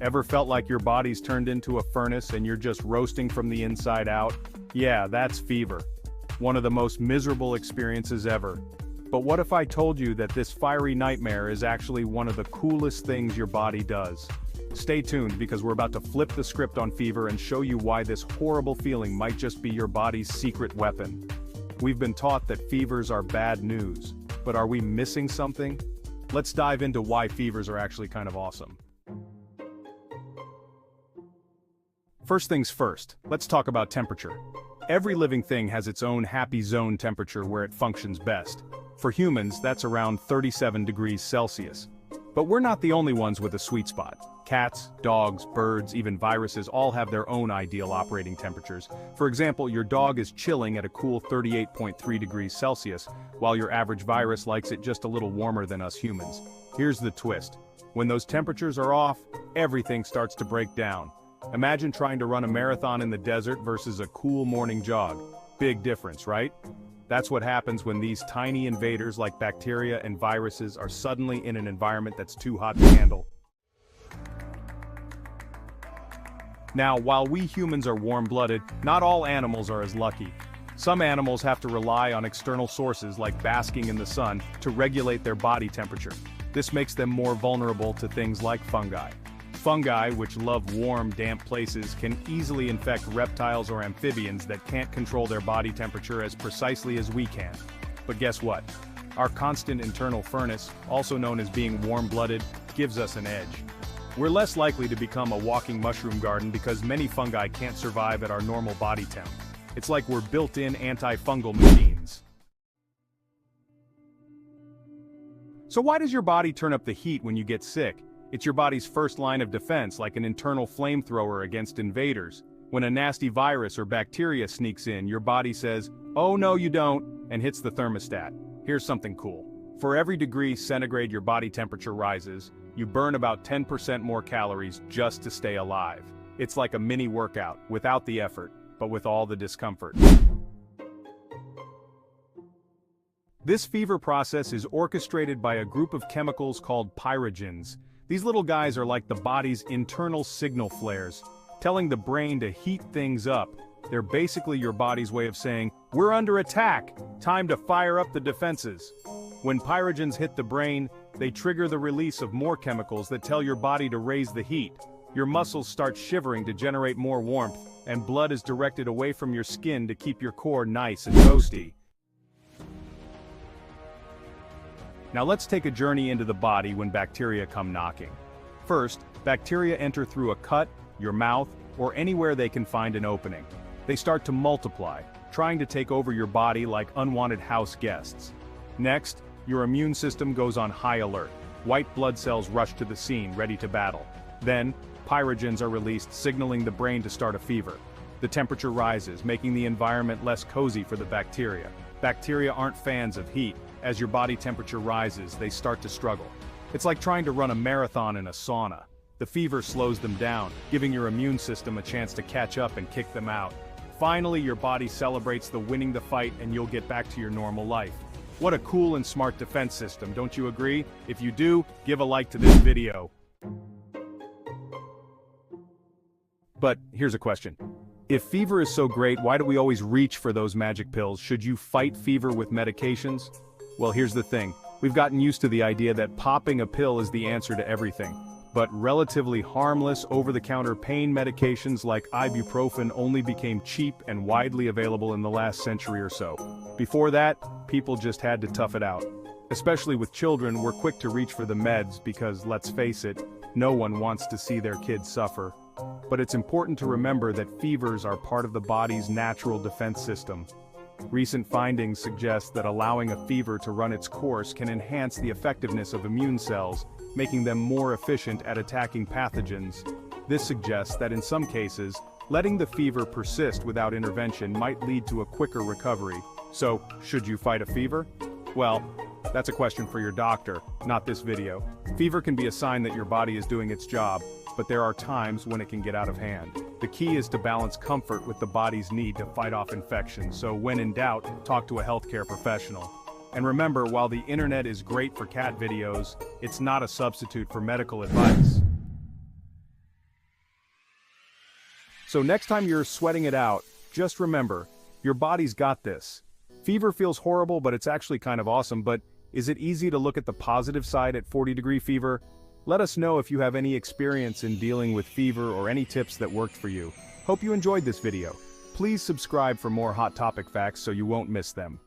Ever felt like your body's turned into a furnace and you're just roasting from the inside out? Yeah, that's fever. One of the most miserable experiences ever. But what if I told you that this fiery nightmare is actually one of the coolest things your body does? Stay tuned because we're about to flip the script on fever and show you why this horrible feeling might just be your body's secret weapon. We've been taught that fevers are bad news, but are we missing something? Let's dive into why fevers are actually kind of awesome. First things first, let's talk about temperature. Every living thing has its own happy zone temperature where it functions best. For humans, that's around 37 degrees Celsius. But we're not the only ones with a sweet spot. Cats, dogs, birds, even viruses all have their own ideal operating temperatures. For example, your dog is chilling at a cool 38.3 degrees Celsius, while your average virus likes it just a little warmer than us humans. Here's the twist. When those temperatures are off, everything starts to break down. Imagine trying to run a marathon in the desert versus a cool morning jog. Big difference, right? That's what happens when these tiny invaders like bacteria and viruses are suddenly in an environment that's too hot to handle. Now, while we humans are warm-blooded, not all animals are as lucky. Some animals have to rely on external sources like basking in the sun to regulate their body temperature. This makes them more vulnerable to things like fungi. Fungi, which love warm, damp places, can easily infect reptiles or amphibians that can't control their body temperature as precisely as we can. But guess what? Our constant internal furnace, also known as being warm-blooded, gives us an edge. We're less likely to become a walking mushroom garden because many fungi can't survive at our normal body temp. It's like we're built-in antifungal machines. So why does your body turn up the heat when you get sick? It's your body's first line of defense, like an internal flamethrower against invaders. When a nasty virus or bacteria sneaks in, your body says, "Oh no you don't," and hits the thermostat. Here's something cool. For every degree centigrade your body temperature rises, you burn about 10% more calories just to stay alive. It's like a mini workout, without the effort, but with all the discomfort. This fever process is orchestrated by a group of chemicals called pyrogens. These little guys are like the body's internal signal flares, telling the brain to heat things up. They're basically your body's way of saying, "We're under attack, time to fire up the defenses." When pyrogens hit the brain, they trigger the release of more chemicals that tell your body to raise the heat. Your muscles start shivering to generate more warmth, and blood is directed away from your skin to keep your core nice and toasty. Now let's take a journey into the body when bacteria come knocking. First, bacteria enter through a cut, your mouth, or anywhere they can find an opening. They start to multiply, trying to take over your body like unwanted house guests. Next, your immune system goes on high alert. White blood cells rush to the scene, ready to battle. Then, pyrogens are released, signaling the brain to start a fever. The temperature rises, making the environment less cozy for the bacteria. Bacteria aren't fans of heat. As your body temperature rises, they start to struggle. It's like trying to run a marathon in a sauna. The fever slows them down, giving your immune system a chance to catch up and kick them out. Finally, your body celebrates the winning the fight and you'll get back to your normal life. What a cool and smart defense system, don't you agree? If you do, give a like to this video. But here's a question. If fever is so great, why do we always reach for those magic pills? Should you fight fever with medications? Well, here's the thing. We've gotten used to the idea that popping a pill is the answer to everything. But relatively harmless over-the-counter pain medications like ibuprofen only became cheap and widely available in the last century or so. Before that, people just had to tough it out. Especially with children, we're quick to reach for the meds because, let's face it, no one wants to see their kids suffer. But it's important to remember that fevers are part of the body's natural defense system. Recent findings suggest that allowing a fever to run its course can enhance the effectiveness of immune cells, making them more efficient at attacking pathogens. This suggests that in some cases, letting the fever persist without intervention might lead to a quicker recovery. So, should you fight a fever? Well, that's a question for your doctor, not this video. Fever can be a sign that your body is doing its job, but there are times when it can get out of hand. The key is to balance comfort with the body's need to fight off infections, so when in doubt, talk to a healthcare professional. And remember, while the internet is great for cat videos, it's not a substitute for medical advice. So next time you're sweating it out, just remember, your body's got this. Fever feels horrible, but it's actually kind of awesome. But is it easy to look at the positive side at 40-degree fever? Let us know if you have any experience in dealing with fever or any tips that worked for you. Hope you enjoyed this video. Please subscribe for more hot topic facts so you won't miss them.